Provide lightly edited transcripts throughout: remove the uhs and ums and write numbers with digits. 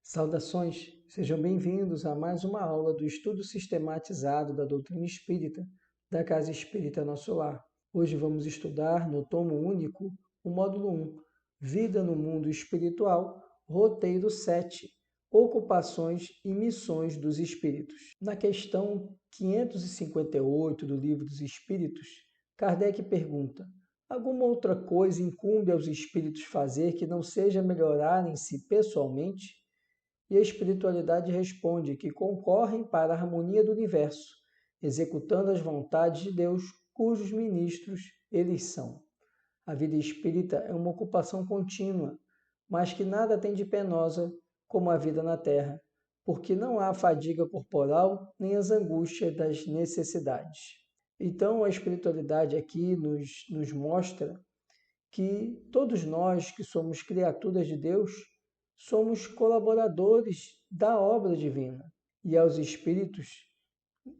Saudações, sejam bem-vindos a mais uma aula do estudo sistematizado da doutrina espírita da Casa Espírita Nosso Lar. Hoje vamos estudar no tomo único o módulo 1, Vida no Mundo Espiritual, roteiro 7, Ocupações e Missões dos Espíritos. Na questão 558 do Livro dos Espíritos, Kardec pergunta: alguma outra coisa incumbe aos espíritos fazer que não seja melhorarem-se pessoalmente? E a espiritualidade responde que concorrem para a harmonia do universo, executando as vontades de Deus, cujos ministros eles são. A vida espírita é uma ocupação contínua, mas que nada tem de penosa como a vida na Terra, porque não há fadiga corporal nem as angústias das necessidades. Então, a espiritualidade aqui nos mostra que todos nós que somos criaturas de Deus somos colaboradores da obra divina. E aos espíritos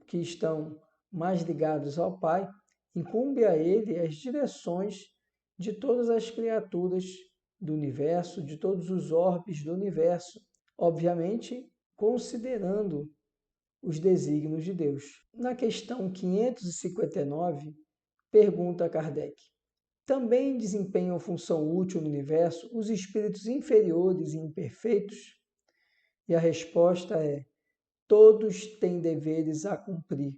que estão mais ligados ao Pai, incumbe a ele as direções de todas as criaturas do universo, de todos os orbes do universo, obviamente considerando os desígnios de Deus. Na questão 559, pergunta Kardec: também desempenham função útil no universo os espíritos inferiores e imperfeitos? E a resposta é: todos têm deveres a cumprir.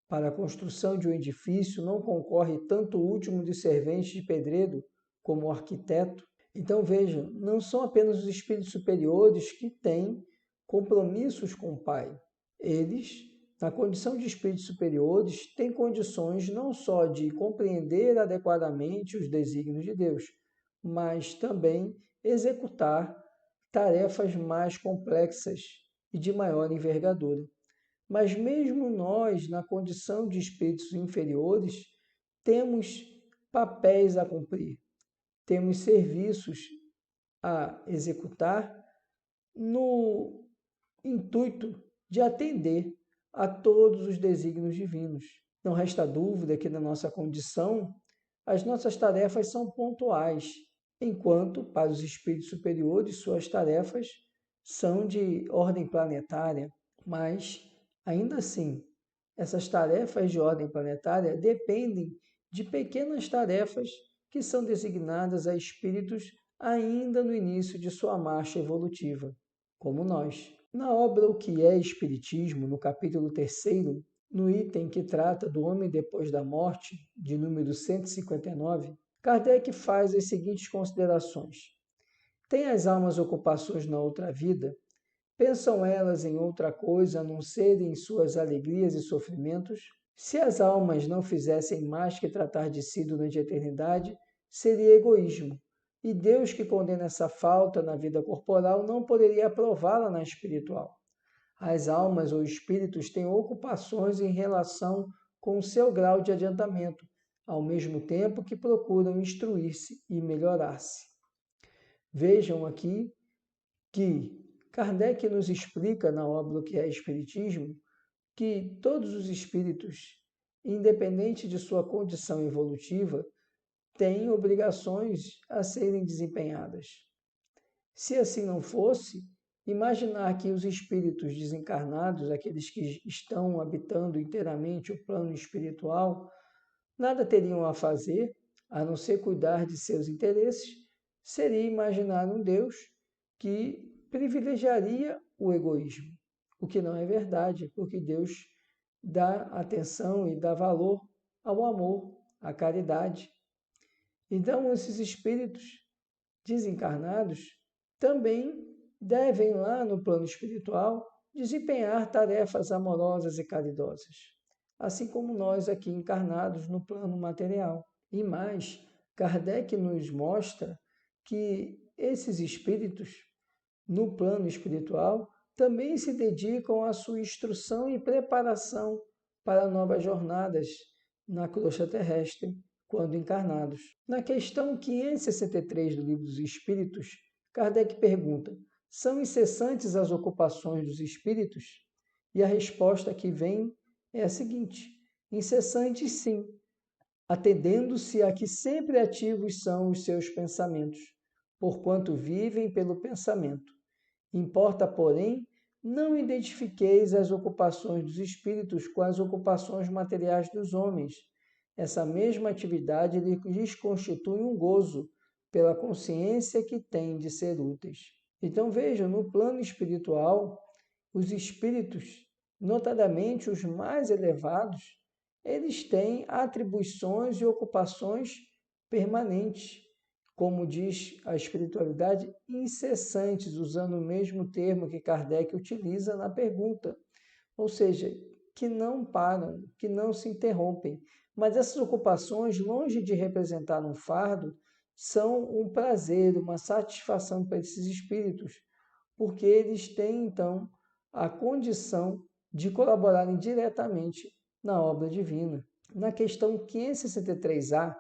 Para a construção de um edifício não concorre tanto o último dos serventes de pedreiro como o arquiteto. Então vejam, não são apenas os espíritos superiores que têm compromissos com o Pai. Eles, na condição de espíritos superiores, têm condições não só de compreender adequadamente os desígnios de Deus, mas também executar tarefas mais complexas e de maior envergadura. Mas mesmo nós, na condição de espíritos inferiores, temos papéis a cumprir, temos serviços a executar no intuito de atender a todos os desígnios divinos. Não resta dúvida que, na nossa condição, as nossas tarefas são pontuais, enquanto, para os espíritos superiores, suas tarefas são de ordem planetária, mas, ainda assim, essas tarefas de ordem planetária dependem de pequenas tarefas que são designadas a espíritos ainda no início de sua marcha evolutiva, como nós. Na obra O que é Espiritismo, no capítulo 3º, no item que trata do homem depois da morte, de número 159, Kardec faz as seguintes considerações. Têm as almas ocupações na outra vida? Pensam elas em outra coisa a não ser em suas alegrias e sofrimentos? Se as almas não fizessem mais que tratar de si durante a eternidade, seria egoísmo. E Deus, que condena essa falta na vida corporal, não poderia aprová-la na espiritual. As almas ou espíritos têm ocupações em relação com o seu grau de adiantamento, ao mesmo tempo que procuram instruir-se e melhorar-se. Vejam aqui que Kardec nos explica na obra O que é Espiritismo que todos os espíritos, independente de sua condição evolutiva, têm obrigações a serem desempenhadas. Se assim não fosse, imaginar que os espíritos desencarnados, aqueles que estão habitando inteiramente o plano espiritual, nada teriam a fazer, a não ser cuidar de seus interesses, seria imaginar um Deus que privilegiaria o egoísmo, o que não é verdade, porque Deus dá atenção e dá valor ao amor, à caridade. Então, esses espíritos desencarnados também devem, lá no plano espiritual, desempenhar tarefas amorosas e caridosas, assim como nós aqui encarnados no plano material. E mais, Kardec nos mostra que esses espíritos, no plano espiritual, também se dedicam à sua instrução e preparação para novas jornadas na crosta terrestre, quando encarnados. Na questão 563 do Livro dos Espíritos, Kardec pergunta: são incessantes as ocupações dos espíritos? E a resposta que vem é a seguinte: incessantes sim, atendendo-se a que sempre ativos são os seus pensamentos, porquanto vivem pelo pensamento. Importa, porém, não identifiqueis as ocupações dos espíritos com as ocupações materiais dos homens. Essa mesma atividade lhes constitui um gozo, pela consciência que têm de ser úteis. Então vejam, no plano espiritual, os espíritos, notadamente os mais elevados, eles têm atribuições e ocupações permanentes, como diz a espiritualidade, incessantes, usando o mesmo termo que Kardec utiliza na pergunta. Ou seja, que não param, que não se interrompem. Mas essas ocupações, longe de representar um fardo, são um prazer, uma satisfação para esses espíritos, porque eles têm, então, a condição de colaborarem diretamente na obra divina. Na questão 563A,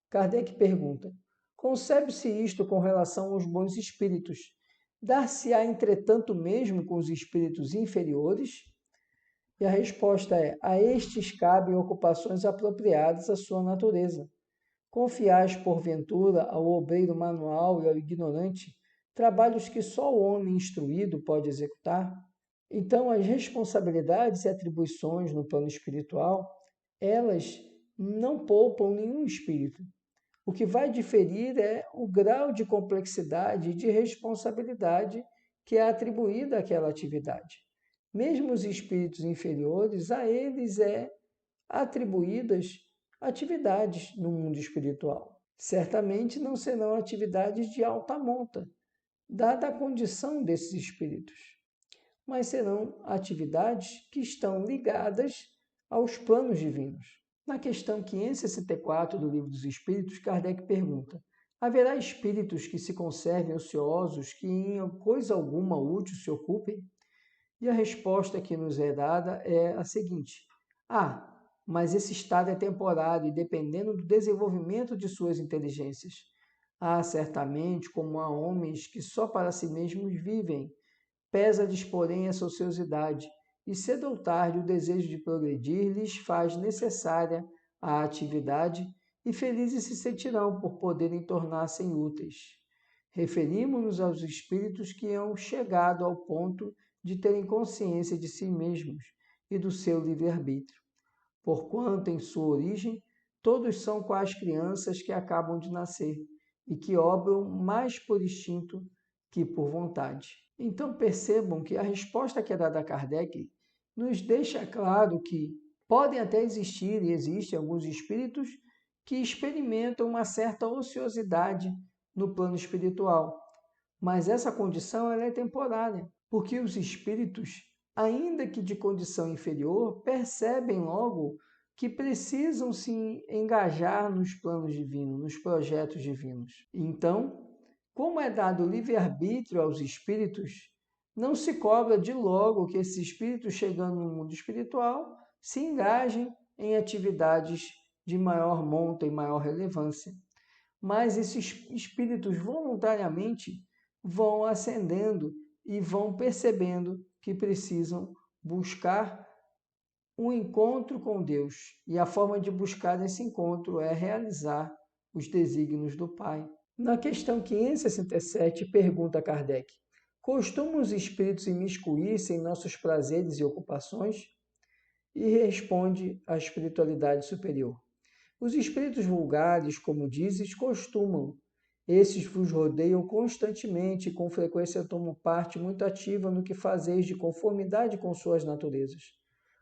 Kardec pergunta: concebe-se isto com relação aos bons espíritos? Dar-se-á, entretanto, mesmo com os espíritos inferiores? E a resposta é: a estes cabem ocupações apropriadas à sua natureza. Confiais, porventura, ao obreiro manual e ao ignorante trabalhos que só o homem instruído pode executar? Então, as responsabilidades e atribuições no plano espiritual, elas não poupam nenhum espírito. O que vai diferir é o grau de complexidade e de responsabilidade que é atribuída àquela atividade. Mesmo os espíritos inferiores, a eles é atribuídas atividades no mundo espiritual. Certamente não serão atividades de alta monta, dada a condição desses espíritos, mas serão atividades que estão ligadas aos planos divinos. Na questão 564 do Livro dos Espíritos, Kardec pergunta: haverá espíritos que se conservem ociosos, que em coisa alguma útil se ocupem? E a resposta que nos é dada é a seguinte: mas esse estado é temporário e dependendo do desenvolvimento de suas inteligências. Certamente, como há homens que só para si mesmos vivem, pesa-lhes, porém, essa ociosidade, e cedo ou tarde o desejo de progredir lhes faz necessária a atividade, e felizes se sentirão por poderem tornar-se úteis. Referimos-nos aos espíritos que hão chegado ao ponto de terem consciência de si mesmos e do seu livre-arbítrio. Porquanto, em sua origem, todos são quais crianças que acabam de nascer e que obram mais por instinto que por vontade. Então percebam que a resposta que é dada a Kardec nos deixa claro que podem até existir e existem alguns espíritos que experimentam uma certa ociosidade no plano espiritual, mas essa condição ela é temporária, porque os espíritos, ainda que de condição inferior, percebem logo que precisam se engajar nos planos divinos, nos projetos divinos. Então, como é dado livre-arbítrio aos espíritos, não se cobra de logo que esses espíritos, chegando no mundo espiritual, se engajem em atividades de maior monta e maior relevância. Mas esses espíritos voluntariamente vão ascendendo e vão percebendo que precisam buscar um encontro com Deus. E a forma de buscar esse encontro é realizar os desígnios do Pai. Na questão 567, pergunta Kardec: costumam os espíritos imiscuir-se em nossos prazeres e ocupações? E responde a espiritualidade superior: os espíritos vulgares, como dizes, costumam. Esses vos rodeiam constantemente e com frequência tomam parte muito ativa no que fazeis de conformidade com suas naturezas.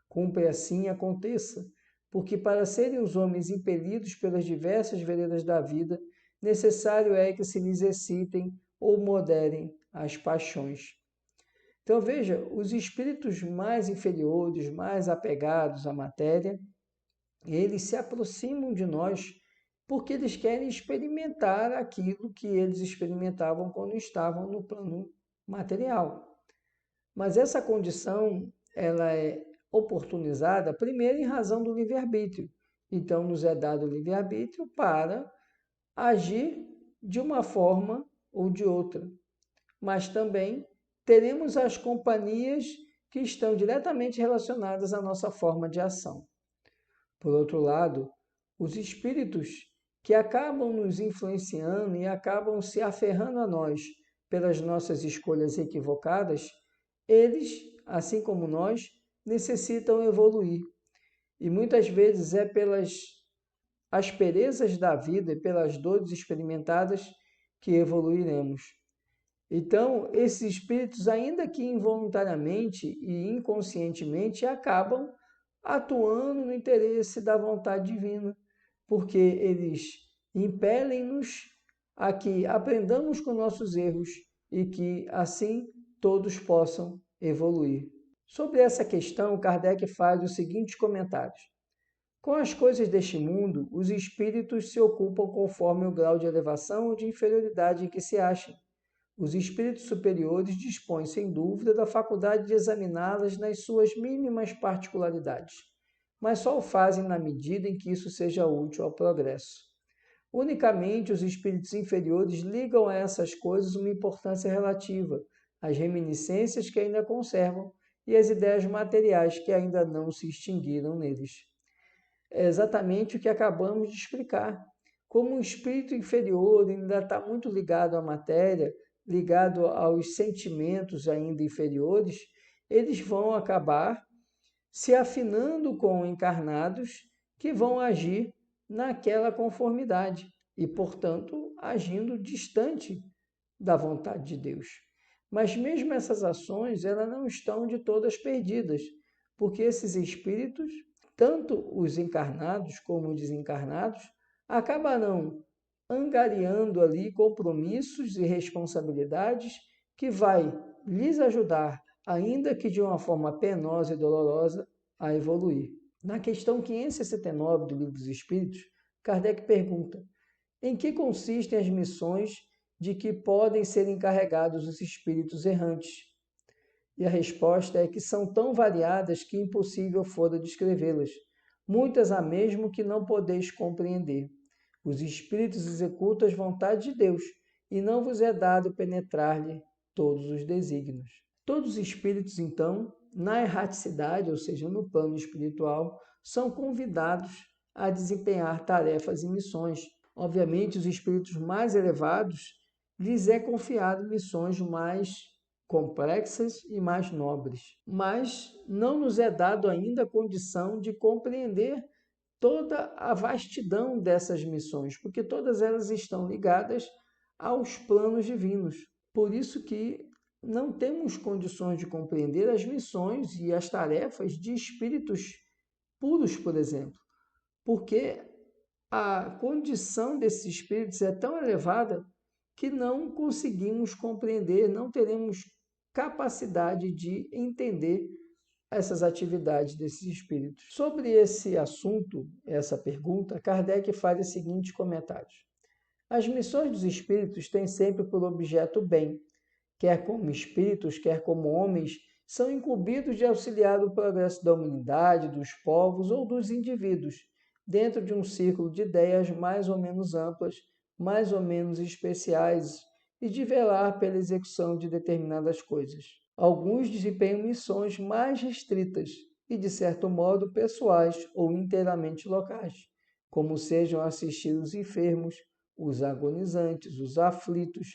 Cumpre assim aconteça, porque para serem os homens impelidos pelas diversas veredas da vida, necessário é que se lhes excitem ou moderem as paixões. Então veja, os espíritos mais inferiores, mais apegados à matéria, eles se aproximam de nós porque eles querem experimentar aquilo que eles experimentavam quando estavam no plano material. Mas essa condição, ela é oportunizada primeiro em razão do livre-arbítrio. Então, nos é dado o livre-arbítrio para agir de uma forma ou de outra. Mas também teremos as companhias que estão diretamente relacionadas à nossa forma de ação. Por outro lado, os espíritos que acabam nos influenciando e acabam se aferrando a nós pelas nossas escolhas equivocadas, eles, assim como nós, necessitam evoluir. E muitas vezes é pelas asperezas da vida e pelas dores experimentadas que evoluiremos. Então, esses espíritos, ainda que involuntariamente e inconscientemente, acabam atuando no interesse da vontade divina, porque eles impelem-nos a que aprendamos com nossos erros e que, assim, todos possam evoluir. Sobre essa questão, Kardec faz os seguintes comentários. Com as coisas deste mundo, os espíritos se ocupam conforme o grau de elevação ou de inferioridade em que se achem. Os espíritos superiores dispõem, sem dúvida, da faculdade de examiná-las nas suas mínimas particularidades, mas só o fazem na medida em que isso seja útil ao progresso. Unicamente os espíritos inferiores ligam a essas coisas uma importância relativa, as reminiscências que ainda conservam e as ideias materiais que ainda não se extinguiram neles. É exatamente o que acabamos de explicar. Como um espírito inferior ainda está muito ligado à matéria, ligado aos sentimentos ainda inferiores, eles vão acabar se afinando com encarnados que vão agir naquela conformidade e, portanto, agindo distante da vontade de Deus. Mas mesmo essas ações, elas não estão de todas perdidas, porque esses espíritos, tanto os encarnados como os desencarnados, acabarão angariando ali compromissos e responsabilidades que vai lhes ajudar, ainda que de uma forma penosa e dolorosa, a evoluir. Na questão 569 do Livro dos Espíritos, Kardec pergunta: em que consistem as missões de que podem ser encarregados os espíritos errantes? E a resposta é que são tão variadas que impossível fora descrevê-las. Muitas há mesmo que não podeis compreender. Os espíritos executam as vontades de Deus, e não vos é dado penetrar-lhe todos os desígnios. Todos os espíritos, então, na erraticidade, ou seja, no plano espiritual, são convidados a desempenhar tarefas e missões. Obviamente, os espíritos mais elevados lhes é confiado missões mais complexas e mais nobres, mas não nos é dado ainda a condição de compreender toda a vastidão dessas missões, porque todas elas estão ligadas aos planos divinos. Por isso que não temos condições de compreender as missões e as tarefas de espíritos puros, por exemplo, porque a condição desses espíritos é tão elevada que não conseguimos compreender, não teremos capacidade de entender essas atividades desses espíritos. Sobre esse assunto, essa pergunta, Kardec faz os seguintes comentários. As missões dos espíritos têm sempre por objeto o bem, quer como espíritos, quer como homens, são incumbidos de auxiliar o progresso da humanidade, dos povos ou dos indivíduos, dentro de um círculo de ideias mais ou menos amplas, mais ou menos especiais, e de velar pela execução de determinadas coisas. Alguns desempenham missões mais restritas e, de certo modo, pessoais ou inteiramente locais, como sejam assistir os enfermos, os agonizantes, os aflitos,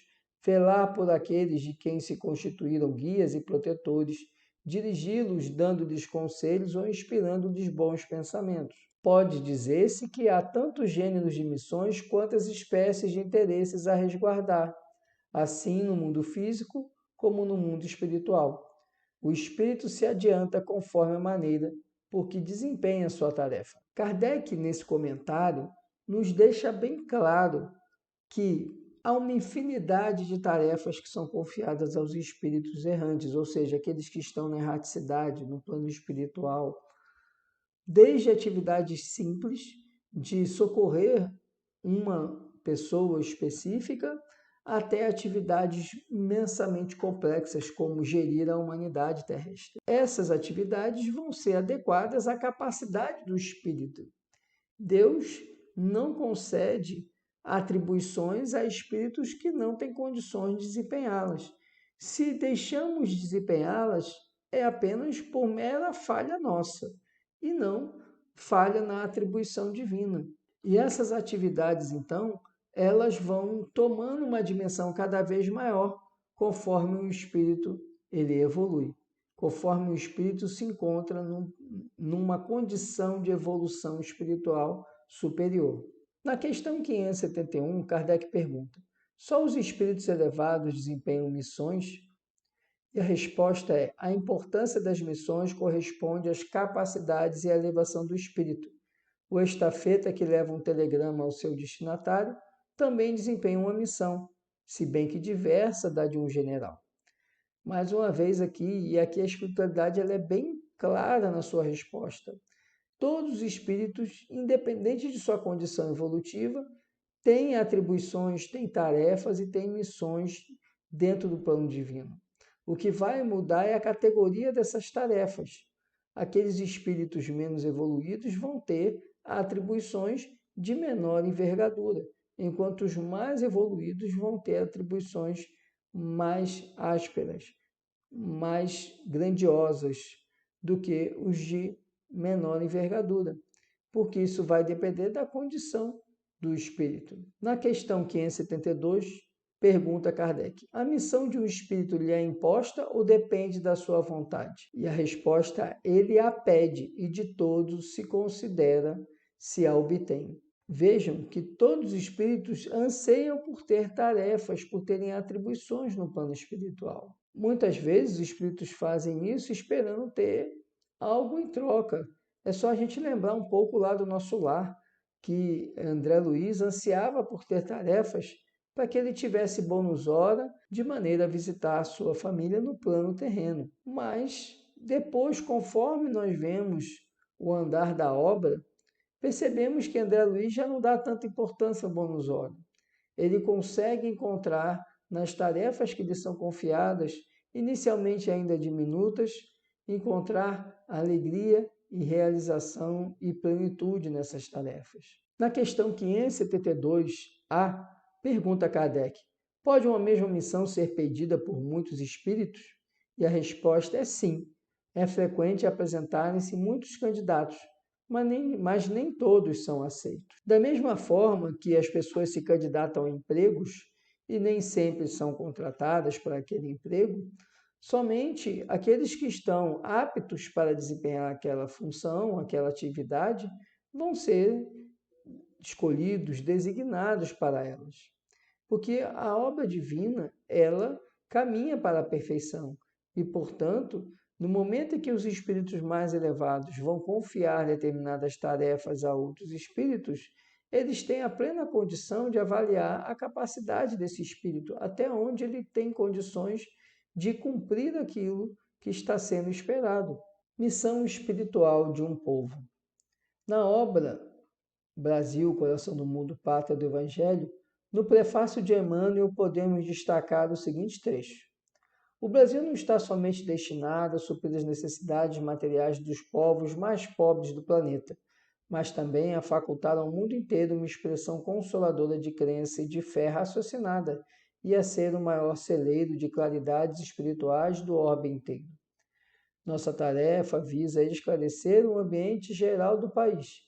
velar por aqueles de quem se constituíram guias e protetores, dirigi-los dando-lhes conselhos ou inspirando-lhes bons pensamentos. Pode dizer-se que há tantos gêneros de missões quantas espécies de interesses a resguardar, assim no mundo físico como no mundo espiritual. O espírito se adianta conforme a maneira por que desempenha sua tarefa. Kardec, nesse comentário, nos deixa bem claro que há uma infinidade de tarefas que são confiadas aos espíritos errantes, ou seja, aqueles que estão na erraticidade, no plano espiritual, desde atividades simples de socorrer uma pessoa específica até atividades imensamente complexas, como gerir a humanidade terrestre. Essas atividades vão ser adequadas à capacidade do espírito. Deus não concede atribuições a espíritos que não têm condições de desempenhá-las. Se deixamos de desempenhá-las, é apenas por mera falha nossa, e não falha na atribuição divina. E essas atividades, então, elas vão tomando uma dimensão cada vez maior, conforme o espírito ele evolui, conforme o espírito se encontra numa condição de evolução espiritual superior. Na questão 571, Kardec pergunta: só os espíritos elevados desempenham missões? E a resposta é: a importância das missões corresponde às capacidades e à elevação do espírito. O estafeta que leva um telegrama ao seu destinatário também desempenha uma missão, se bem que diversa da de um general. Mais uma vez aqui a espiritualidade ela é bem clara na sua resposta. Todos os espíritos, independente de sua condição evolutiva, têm atribuições, têm tarefas e têm missões dentro do plano divino. O que vai mudar é a categoria dessas tarefas. Aqueles espíritos menos evoluídos vão ter atribuições de menor envergadura, enquanto os mais evoluídos vão ter atribuições mais ásperas, mais grandiosas do que os de menor envergadura, porque isso vai depender da condição do espírito. Na questão 572, pergunta Kardec: a missão de um espírito lhe é imposta ou depende da sua vontade? E a resposta é: ele a pede e de todos se considera se a obtém. Vejam que todos os espíritos anseiam por ter tarefas, por terem atribuições no plano espiritual. Muitas vezes os espíritos fazem isso esperando ter algo em troca. É só a gente lembrar um pouco lá do nosso lar, que André Luiz ansiava por ter tarefas para que ele tivesse bônus hora de maneira a visitar a sua família no plano terreno. Mas depois, conforme nós vemos o andar da obra, percebemos que André Luiz já não dá tanta importância ao bônus hora. Ele consegue encontrar nas tarefas que lhe são confiadas, inicialmente ainda diminutas, encontrar alegria e realização e plenitude nessas tarefas. Na questão 572A, pergunta Kardec: pode uma mesma missão ser pedida por muitos espíritos? E a resposta é sim. É frequente apresentarem-se muitos candidatos, mas nem todos são aceitos. Da mesma forma que as pessoas se candidatam a empregos e nem sempre são contratadas para aquele emprego, somente aqueles que estão aptos para desempenhar aquela função, aquela atividade, vão ser escolhidos, designados para elas. Porque a obra divina, ela caminha para a perfeição e, portanto, no momento em que os espíritos mais elevados vão confiar determinadas tarefas a outros espíritos, eles têm a plena condição de avaliar a capacidade desse espírito, até onde ele tem condições de cumprir aquilo que está sendo esperado. Missão espiritual de um povo. Na obra Brasil, Coração do Mundo, Pátria do Evangelho, no prefácio de Emmanuel podemos destacar o seguinte trecho: o Brasil não está somente destinado a suprir as necessidades materiais dos povos mais pobres do planeta, mas também a facultar ao mundo inteiro uma expressão consoladora de crença e de fé raciocinada e a ser o maior celeiro de claridades espirituais do orbe inteiro. Nossa tarefa visa esclarecer o ambiente geral do país,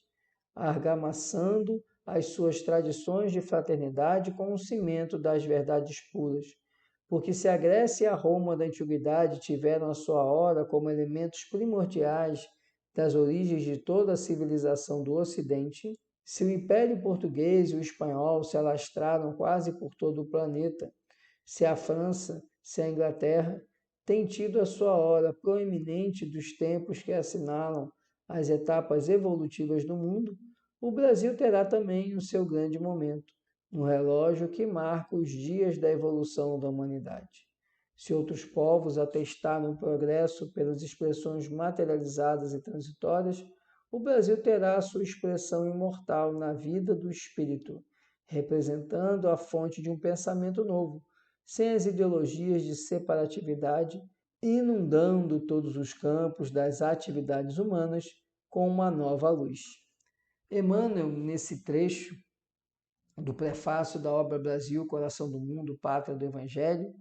argamassando as suas tradições de fraternidade com o cimento das verdades puras, porque se a Grécia e a Roma da antiguidade tiveram a sua hora como elementos primordiais das origens de toda a civilização do Ocidente, se o Império Português e o Espanhol se alastraram quase por todo o planeta, se a França, se a Inglaterra têm tido a sua hora proeminente dos tempos que assinalam as etapas evolutivas do mundo, o Brasil terá também o seu grande momento, no relógio que marca os dias da evolução da humanidade. Se outros povos atestaram o progresso pelas expressões materializadas e transitórias, o Brasil terá a sua expressão imortal na vida do espírito, representando a fonte de um pensamento novo, sem as ideologias de separatividade, inundando todos os campos das atividades humanas com uma nova luz. Emmanuel, nesse trecho do prefácio da obra Brasil, Coração do Mundo, Pátria do Evangelho,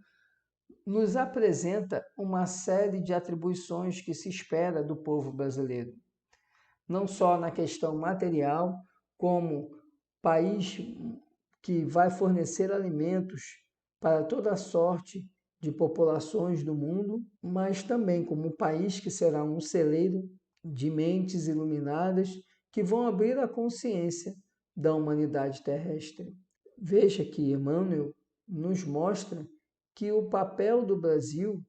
nos apresenta uma série de atribuições que se espera do povo brasileiro. Não só na questão material, como país que vai fornecer alimentos para toda sorte de populações do mundo, mas também como um país que será um celeiro de mentes iluminadas que vão abrir a consciência da humanidade terrestre. Veja que Emmanuel nos mostra que o papel do Brasil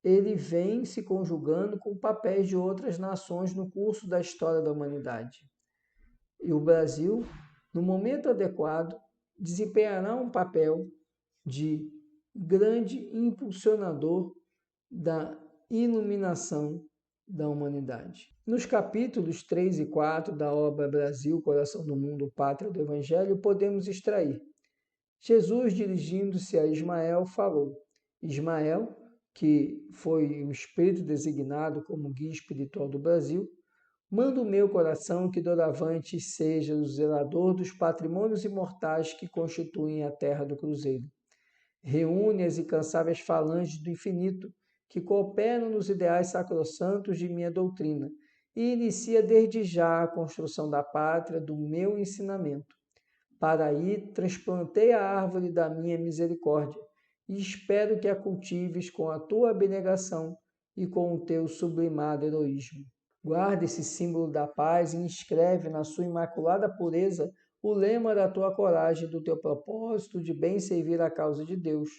ele vem se conjugando com papéis de outras nações no curso da história da humanidade. E o Brasil, no momento adequado, desempenhará um papel de grande impulsionador da iluminação da humanidade. Nos capítulos 3 e 4 da obra Brasil, Coração do Mundo, Pátria do Evangelho, podemos extrair: Jesus, dirigindo-se a Ismael, falou. Ismael, que foi o espírito designado como guia espiritual do Brasil, manda o meu coração que doravante seja o zelador dos patrimônios imortais que constituem a terra do cruzeiro. Reúne as incansáveis falanges do infinito que cooperam nos ideais sacrossantos de minha doutrina e inicia desde já a construção da pátria do meu ensinamento. Para aí transplantei a árvore da minha misericórdia e espero que a cultives com a tua abnegação e com o teu sublimado heroísmo. Guarda esse símbolo da paz e inscreve na sua imaculada pureza o lema da tua coragem e do teu propósito de bem servir a causa de Deus.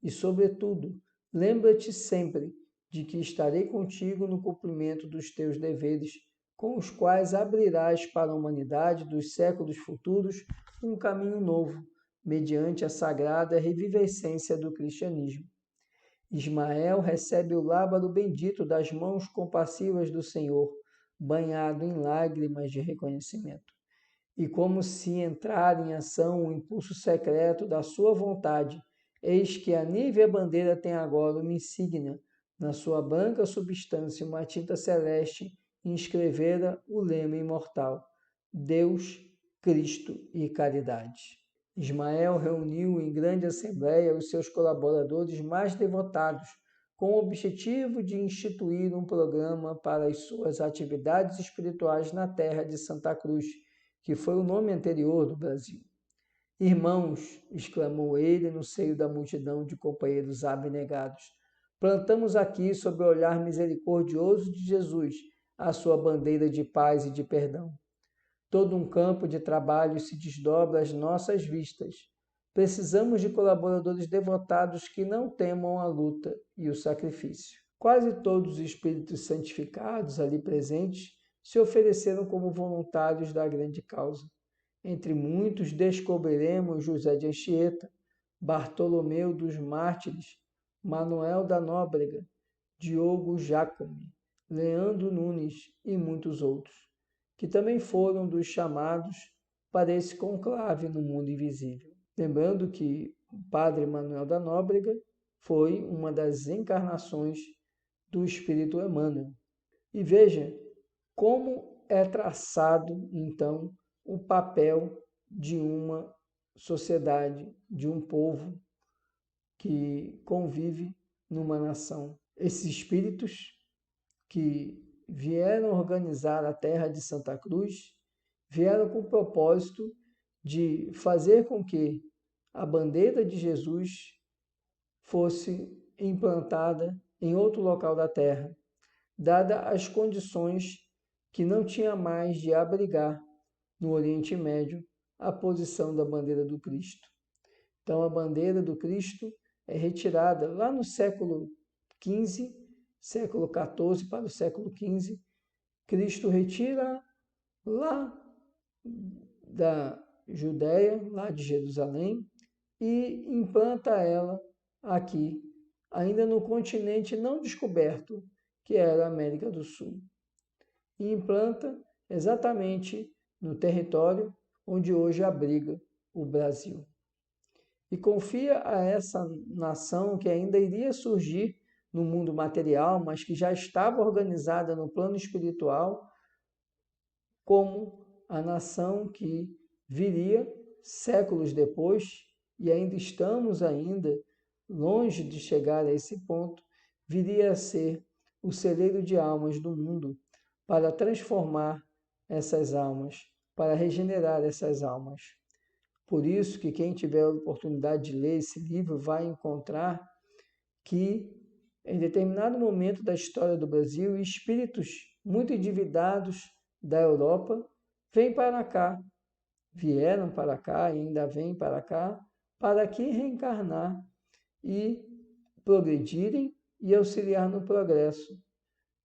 E, sobretudo, lembra-te sempre de que estarei contigo no cumprimento dos teus deveres, com os quais abrirás para a humanidade dos séculos futuros um caminho novo, mediante a sagrada revivescência do cristianismo. Ismael recebe o lábaro bendito das mãos compassivas do Senhor, banhado em lágrimas de reconhecimento. E como se entrar em ação o impulso secreto da sua vontade, eis que a nívea bandeira tem agora uma insígnia, na sua branca substância uma tinta celeste, inscrevera o lema imortal: Deus, Cristo e caridade. Ismael reuniu em grande assembleia os seus colaboradores mais devotados, com o objetivo de instituir um programa para as suas atividades espirituais na terra de Santa Cruz, que foi o nome anterior do Brasil. Irmãos, exclamou ele no seio da multidão de companheiros abnegados, plantamos aqui, sob o olhar misericordioso de Jesus, a sua bandeira de paz e de perdão. Todo um campo de trabalho se desdobra às nossas vistas. Precisamos de colaboradores devotados que não temam a luta e o sacrifício. Quase todos os espíritos santificados ali presentes se ofereceram como voluntários da grande causa. Entre muitos descobriremos José de Anchieta, Bartolomeu dos Mártires, Manuel da Nóbrega, Diogo Jacome, Leandro Nunes e muitos outros, que também foram dos chamados para esse conclave no mundo invisível. Lembrando que o Padre Manuel da Nóbrega foi uma das encarnações do Espírito Emmanuel. E veja como é traçado, então, o papel de uma sociedade, de um povo que convive numa nação. Esses espíritos que vieram organizar a terra de Santa Cruz vieram com o propósito de fazer com que a bandeira de Jesus fosse implantada em outro local da terra, dada as condições que não tinha mais de abrigar no Oriente Médio a posição da bandeira do Cristo. Então, a bandeira do Cristo é retirada lá no século XV, século XIV para o século XV. Cristo retira lá da Judéia, lá de Jerusalém, e implanta ela aqui, ainda no continente não descoberto, que era a América do Sul. E implanta exatamente no território onde hoje abriga o Brasil. E confia a essa nação que ainda iria surgir no mundo material, mas que já estava organizada no plano espiritual, como a nação que viria séculos depois, e ainda estamos longe de chegar a esse ponto, viria a ser o celeiro de almas do mundo para transformar essas almas, para regenerar essas almas. Por isso que quem tiver a oportunidade de ler esse livro vai encontrar que, em determinado momento da história do Brasil, espíritos muito endividados da Europa vieram para cá e ainda vêm para cá, para aqui reencarnar e progredirem e auxiliar no progresso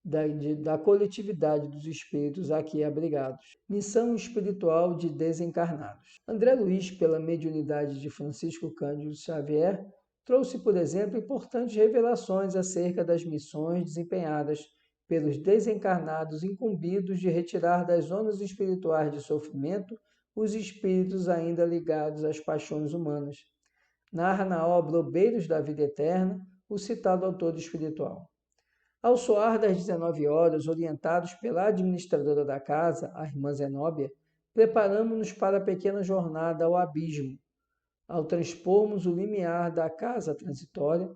da coletividade dos espíritos aqui abrigados. Missão espiritual de desencarnados. André Luiz, pela mediunidade de Francisco Cândido Xavier, trouxe, por exemplo, importantes revelações acerca das missões desempenhadas pelos desencarnados incumbidos de retirar das zonas espirituais de sofrimento os espíritos ainda ligados às paixões humanas. Narra na obra Obreiros da Vida Eterna o citado autor espiritual. Ao soar das 19 horas, orientados pela administradora da casa, a irmã Zenóbia, preparamo-nos para a pequena jornada ao abismo. Ao transpormos o limiar da casa transitória,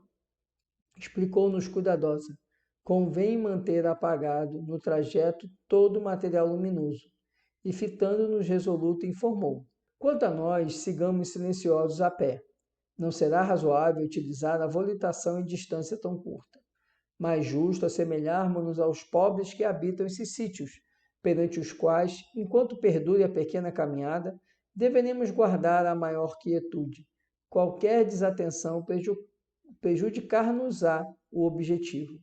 explicou-nos cuidadosa, convém manter apagado no trajeto todo o material luminoso, e fitando-nos resoluto informou: quanto a nós, sigamos silenciosos a pé. Não será razoável utilizar a volitação em distância tão curta. Mais justo assemelharmos-nos aos pobres que habitam esses sítios, perante os quais, enquanto perdure a pequena caminhada, deveremos guardar a maior quietude. Qualquer desatenção prejudicar-nos-á o objetivo.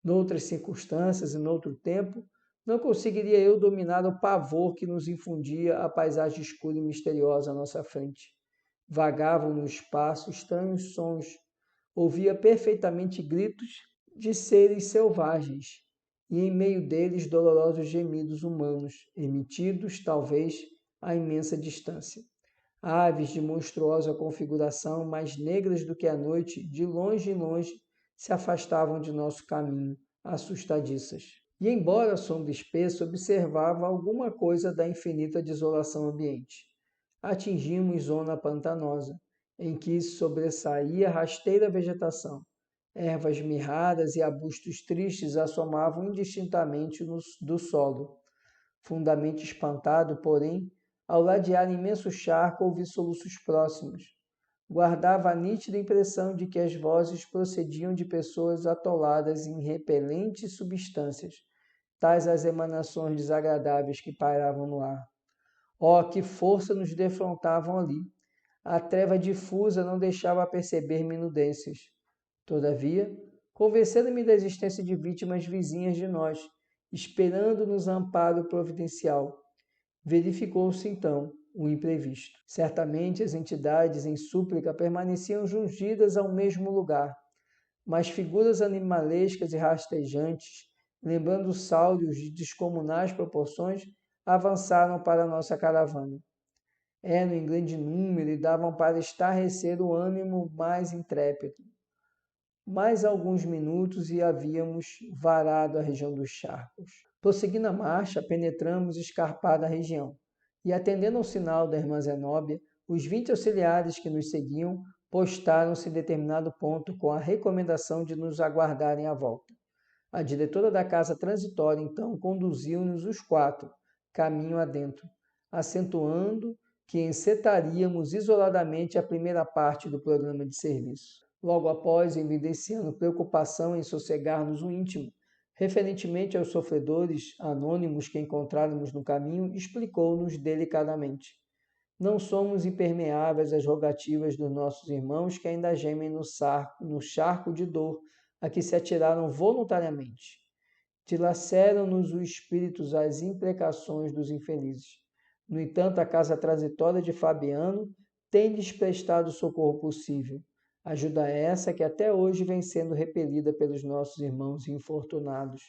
Noutras circunstâncias e noutro tempo, não conseguiria eu dominar o pavor que nos infundia a paisagem escura e misteriosa à nossa frente. Vagavam no espaço estranhos sons, ouvia perfeitamente gritos de seres selvagens, e em meio deles dolorosos gemidos humanos, emitidos, talvez, a imensa distância. Aves de monstruosa configuração, mais negras do que a noite, de longe em longe, se afastavam de nosso caminho, assustadiças. E embora a sombra espessa, observava alguma coisa da infinita desolação ambiente. Atingimos zona pantanosa, em que sobressaía rasteira vegetação. Ervas mirradas e arbustos tristes assomavam indistintamente do solo. Fundamente espantado, porém, ao ladear imenso charco, ouvi soluços próximos. Guardava a nítida impressão de que as vozes procediam de pessoas atoladas em repelentes substâncias, tais as emanações desagradáveis que pairavam no ar. Oh, que força nos defrontavam ali! A treva difusa não deixava perceber minudências. Todavia, convencendo-me da existência de vítimas vizinhas de nós, esperando-nos amparo providencial, verificou-se então o imprevisto. Certamente as entidades em súplica permaneciam jungidas ao mesmo lugar, mas figuras animalescas e rastejantes, lembrando sáureos de descomunais proporções, avançaram para a nossa caravana. Eram em grande número e davam para estarrecer o ânimo mais intrépido. Mais alguns minutos e havíamos varado a região dos charcos. Prosseguindo a marcha, penetramos escarpada região, e atendendo ao sinal da irmã Zenóbia, os 20 auxiliares que nos seguiam postaram-se em determinado ponto com a recomendação de nos aguardarem à volta. A diretora da casa transitória, então, conduziu-nos os 4, caminho adentro, acentuando que encetaríamos isoladamente a primeira parte do programa de serviço. Logo após, evidenciando preocupação em sossegar-nos o íntimo, referentemente aos sofredores anônimos que encontráramos no caminho, explicou-nos delicadamente: não somos impermeáveis às rogativas dos nossos irmãos que ainda gemem no charco de dor a que se atiraram voluntariamente. Dilaceram-nos os espíritos às imprecações dos infelizes. No entanto, a casa transitória de Fabiano tem-lhes prestado o socorro possível. Ajuda essa que até hoje vem sendo repelida pelos nossos irmãos infortunados.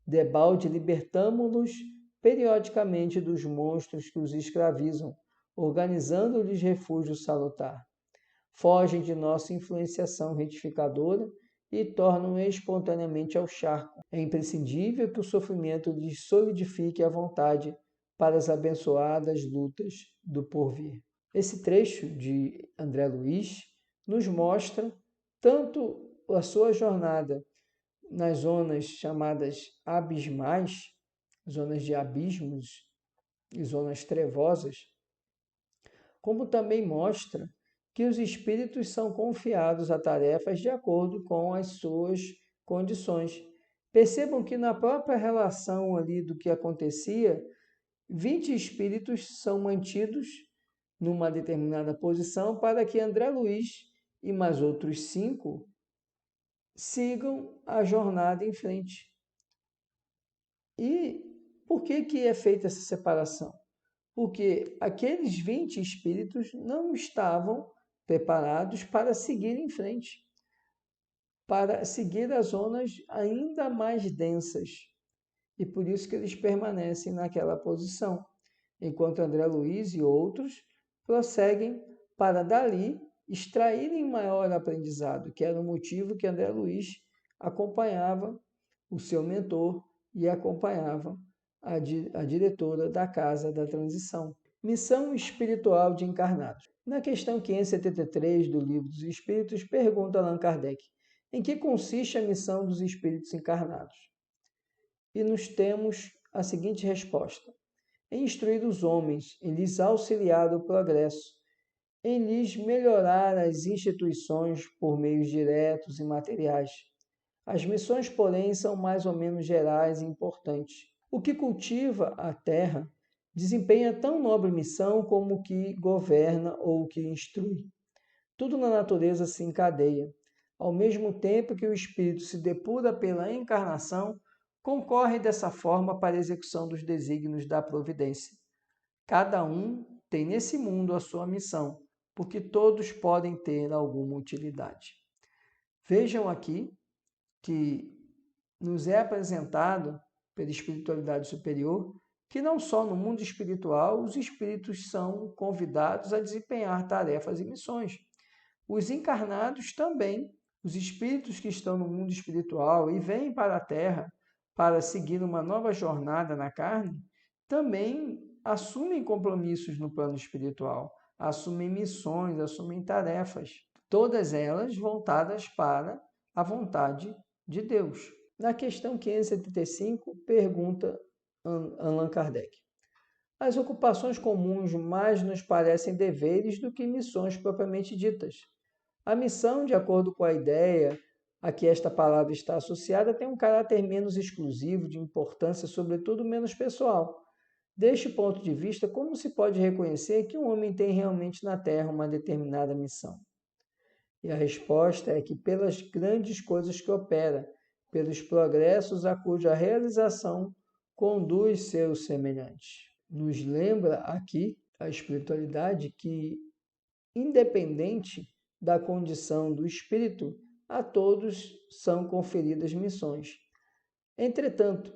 Debalde libertamo-los periodicamente dos monstros que os escravizam, organizando-lhes refúgio salutar. Fogem de nossa influenciação retificadora e tornam espontaneamente ao charco. É imprescindível que o sofrimento lhes solidifique a vontade para as abençoadas lutas do porvir. Esse trecho de André Luiz nos mostra tanto a sua jornada nas zonas chamadas abismais, zonas de abismos e zonas trevosas, como também mostra que os espíritos são confiados a tarefas de acordo com as suas condições. Percebam que na própria relação ali do que acontecia, 20 espíritos são mantidos numa determinada posição para que André Luiz e mais outros 5 sigam a jornada em frente. E por que é feita essa separação? Porque aqueles 20 espíritos não estavam preparados para seguir em frente, para seguir as zonas ainda mais densas. E por isso que eles permanecem naquela posição, enquanto André Luiz e outros prosseguem para dali extraírem maior aprendizado, que era o motivo que André Luiz acompanhava o seu mentor e acompanhava a diretora da Casa da Transição. Missão espiritual de encarnados. Na questão 573 do Livro dos Espíritos, pergunta Allan Kardec: em que consiste a missão dos espíritos encarnados? E nos temos a seguinte resposta: em instruir os homens, em lhes auxiliar o progresso, em lhes melhorar as instituições por meios diretos e materiais. As missões, porém, são mais ou menos gerais e importantes. O que cultiva a terra desempenha tão nobre missão como o que governa ou o que instrui. Tudo na natureza se encadeia. Ao mesmo tempo que o espírito se depura pela encarnação, concorre dessa forma para a execução dos desígnios da providência. Cada um tem nesse mundo a sua missão, porque todos podem ter alguma utilidade. Vejam aqui que nos é apresentado pela espiritualidade superior que não só no mundo espiritual os espíritos são convidados a desempenhar tarefas e missões. Os encarnados também, os espíritos que estão no mundo espiritual e vêm para a Terra para seguir uma nova jornada na carne, também assumem compromissos no plano espiritual, assumem missões, assumem tarefas, todas elas voltadas para a vontade de Deus. Na questão 575, pergunta Allan Kardec: as ocupações comuns mais nos parecem deveres do que missões propriamente ditas. A missão, de acordo com a ideia a que esta palavra está associada, tem um caráter menos exclusivo, de importância, sobretudo, menos pessoal. Deste ponto de vista, como se pode reconhecer que um homem tem realmente na Terra uma determinada missão? E a resposta é que pelas grandes coisas que opera, pelos progressos a cuja realização conduz seus semelhantes. Nos lembra aqui a espiritualidade que, independente da condição do espírito, a todos são conferidas missões. Entretanto,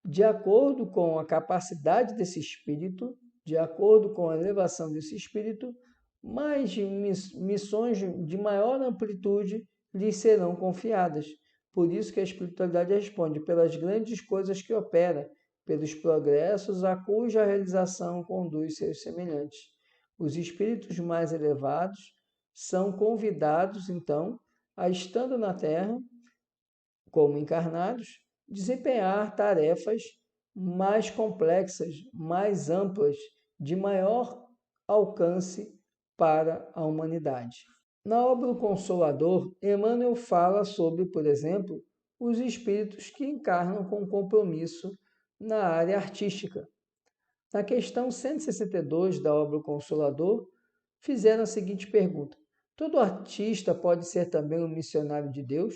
de acordo com a capacidade desse espírito, de acordo com a elevação desse espírito, mais missões de maior amplitude lhes serão confiadas. Por isso que a espiritualidade responde pelas grandes coisas que opera, pelos progressos a cuja realização conduz seus semelhantes. Os espíritos mais elevados são convidados, então, a, estando na Terra, como encarnados, desempenhar tarefas mais complexas, mais amplas, de maior alcance para a humanidade. Na obra O Consolador, Emmanuel fala sobre, por exemplo, os espíritos que encarnam com compromisso na área artística. Na questão 162 da obra O Consolador, fizeram a seguinte pergunta: todo artista pode ser também um missionário de Deus?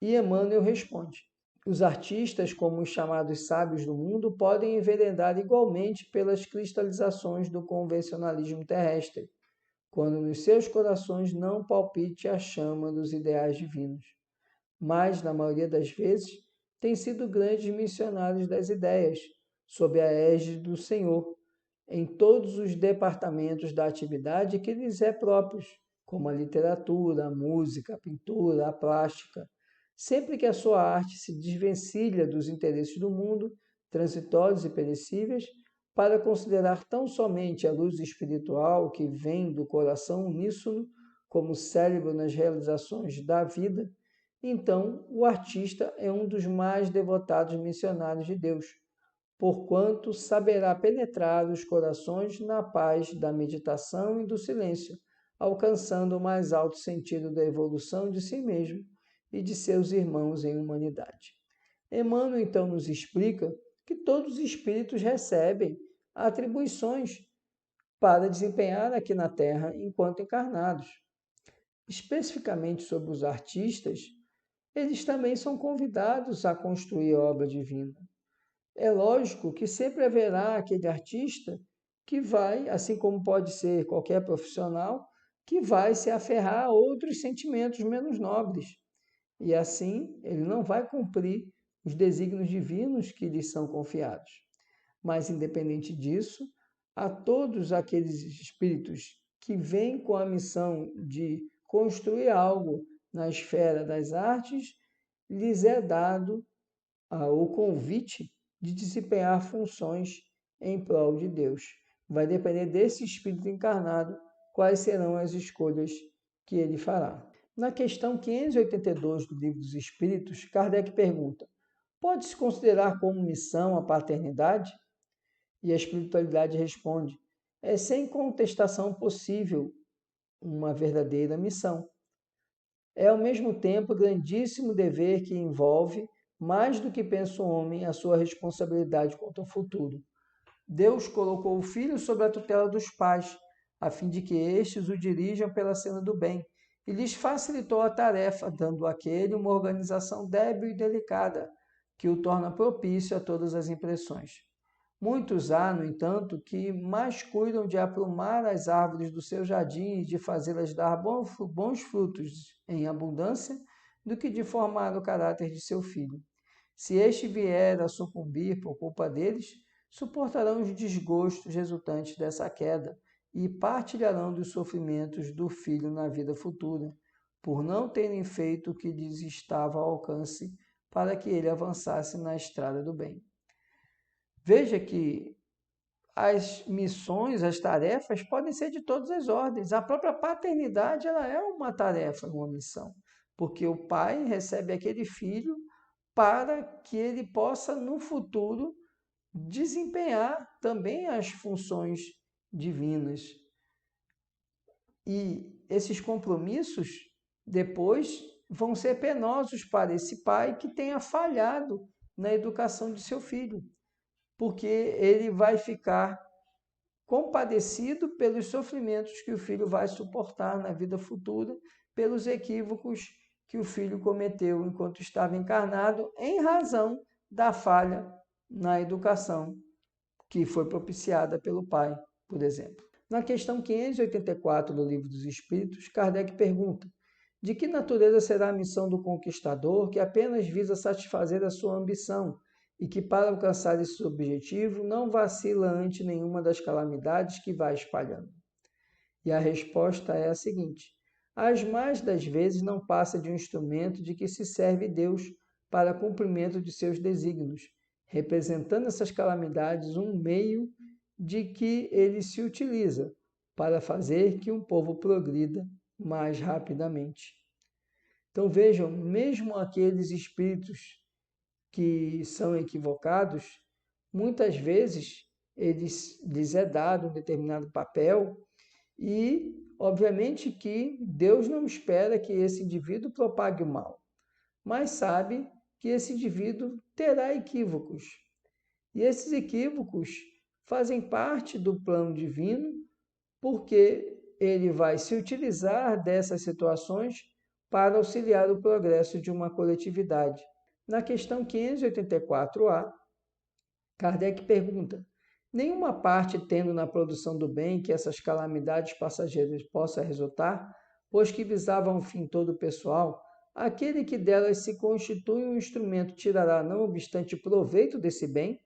E Emmanuel responde: os artistas, como os chamados sábios do mundo, podem enveredar igualmente pelas cristalizações do convencionalismo terrestre, quando nos seus corações não palpite a chama dos ideais divinos. Mas, na maioria das vezes, têm sido grandes missionários das ideias, sob a égide do Senhor, em todos os departamentos da atividade que lhes é próprios, como a literatura, a música, a pintura, a plástica. Sempre que a sua arte se desvencilha dos interesses do mundo, transitórios e perecíveis, para considerar tão somente a luz espiritual que vem do coração uníssono como cérebro nas realizações da vida, então o artista é um dos mais devotados missionários de Deus, porquanto saberá penetrar os corações na paz da meditação e do silêncio, alcançando o mais alto sentido da evolução de si mesmo e de seus irmãos em humanidade. Emmanuel, então, nos explica que todos os espíritos recebem atribuições para desempenhar aqui na Terra enquanto encarnados. Especificamente sobre os artistas, eles também são convidados a construir a obra divina. É lógico que sempre haverá aquele artista que vai, assim como pode ser qualquer profissional, que vai se aferrar a outros sentimentos menos nobres. E assim ele não vai cumprir os desígnios divinos que lhes são confiados. Mas, independente disso, a todos aqueles espíritos que vêm com a missão de construir algo na esfera das artes, lhes é dado o convite de desempenhar funções em prol de Deus. Vai depender desse espírito encarnado quais serão as escolhas que ele fará. Na questão 582 do Livro dos Espíritos, Kardec pergunta: pode-se considerar como missão a paternidade? E a espiritualidade responde: é sem contestação possível uma verdadeira missão. É ao mesmo tempo grandíssimo dever que envolve, mais do que pensa o homem, a sua responsabilidade quanto ao futuro. Deus colocou o filho sob a tutela dos pais, a fim de que estes o dirijam pela senda do bem, e lhes facilitou a tarefa, dando àquele uma organização débil e delicada, que o torna propício a todas as impressões. Muitos há, no entanto, que mais cuidam de aprumar as árvores do seu jardim e de fazê-las dar bons frutos em abundância, do que de formar o caráter de seu filho. Se este vier a sucumbir por culpa deles, suportarão os desgostos resultantes dessa queda e partilharão dos sofrimentos do filho na vida futura, por não terem feito o que lhes estava ao alcance para que ele avançasse na estrada do bem. Veja que as missões, as tarefas podem ser de todas as ordens. A própria paternidade ela é uma tarefa, uma missão, porque o pai recebe aquele filho para que ele possa, no futuro, desempenhar também as funções divinas. E esses compromissos, depois, vão ser penosos para esse pai que tenha falhado na educação de seu filho, porque ele vai ficar compadecido pelos sofrimentos que o filho vai suportar na vida futura, pelos equívocos que o filho cometeu enquanto estava encarnado, em razão da falha na educação que foi propiciada pelo pai, por exemplo. Na questão 584 do Livro dos Espíritos, Kardec pergunta: de que natureza será a missão do conquistador que apenas visa satisfazer a sua ambição e que, para alcançar esse objetivo, não vacila ante nenhuma das calamidades que vai espalhando? E a resposta é a seguinte: as mais das vezes não passa de um instrumento de que se serve Deus para cumprimento de seus desígnios, representando essas calamidades um meio de que ele se utiliza para fazer que um povo progrida mais rapidamente. Então vejam, mesmo aqueles espíritos que são equivocados, muitas vezes lhes é dado um determinado papel e, obviamente, que Deus não espera que esse indivíduo propague o mal, mas sabe que esse indivíduo terá equívocos. E esses equívocos fazem parte do plano divino, porque ele vai se utilizar dessas situações para auxiliar o progresso de uma coletividade. Na questão 584A, Kardec pergunta: nenhuma parte tendo na produção do bem que essas calamidades passageiras possa resultar, pois que visavam um fim todo pessoal, aquele que delas se constitui um instrumento tirará, não obstante, proveito desse bem?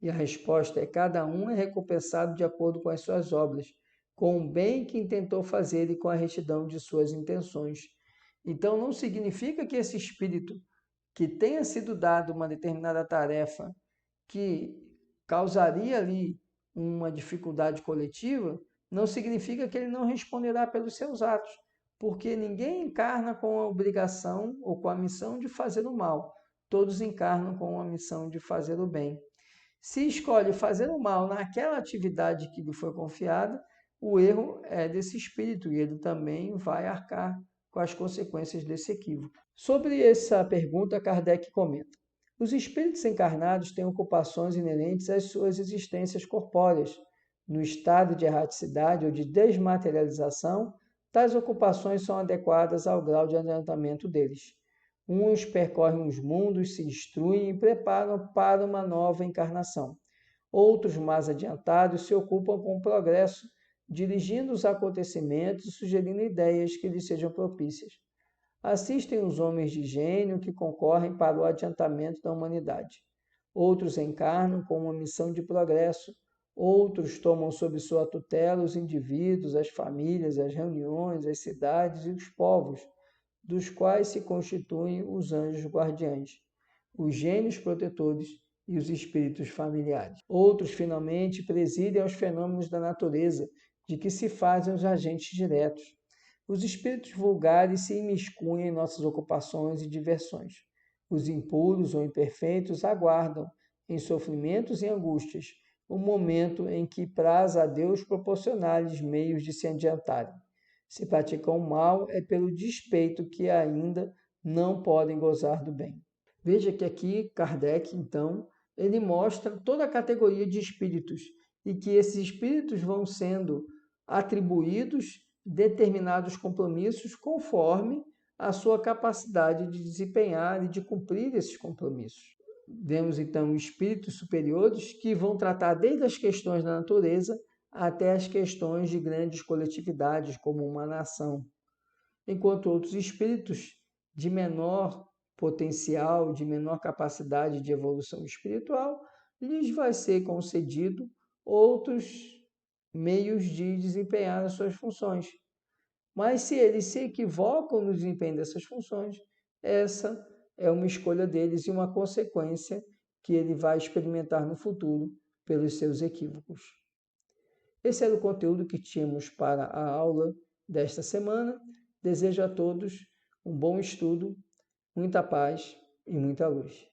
E a resposta é: cada um é recompensado de acordo com as suas obras, com o bem que intentou fazer e com a retidão de suas intenções. Então, não significa que esse espírito que tenha sido dado uma determinada tarefa que causaria ali uma dificuldade coletiva, não significa que ele não responderá pelos seus atos, porque ninguém encarna com a obrigação ou com a missão de fazer o mal, todos encarnam com a missão de fazer o bem. Se escolhe fazer o mal naquela atividade que lhe foi confiada, o erro é desse espírito e ele também vai arcar com as consequências desse equívoco. Sobre essa pergunta, Kardec comenta: os espíritos encarnados têm ocupações inerentes às suas existências corpóreas. No estado de erraticidade ou de desmaterialização, tais ocupações são adequadas ao grau de adiantamento deles. Uns percorrem os mundos, se instruem e preparam para uma nova encarnação. Outros, mais adiantados, se ocupam com o progresso, dirigindo os acontecimentos e sugerindo ideias que lhes sejam propícias. Assistem os homens de gênio que concorrem para o adiantamento da humanidade. Outros encarnam com uma missão de progresso. Outros tomam sob sua tutela os indivíduos, as famílias, as reuniões, as cidades e os povos, dos quais se constituem os anjos guardiães, os gênios protetores e os espíritos familiares. Outros, finalmente, presidem aos fenômenos da natureza, de que se fazem os agentes diretos. Os espíritos vulgares se imiscuem em nossas ocupações e diversões. Os impuros ou imperfeitos aguardam, em sofrimentos e angústias, o momento em que praz a Deus proporcionar-lhes meios de se adiantarem. Se praticam o mal, é pelo despeito que ainda não podem gozar do bem. Veja que aqui Kardec, então, ele mostra toda a categoria de espíritos e que esses espíritos vão sendo atribuídos determinados compromissos conforme a sua capacidade de desempenhar e de cumprir esses compromissos. Vemos, então, espíritos superiores que vão tratar desde as questões da natureza até as questões de grandes coletividades, como uma nação. Enquanto outros espíritos de menor potencial, de menor capacidade de evolução espiritual, lhes vai ser concedido outros meios de desempenhar as suas funções. Mas se eles se equivocam no desempenho dessas funções, essa é uma escolha deles e uma consequência que ele vai experimentar no futuro pelos seus equívocos. Esse era o conteúdo que tínhamos para a aula desta semana. Desejo a todos um bom estudo, muita paz e muita luz.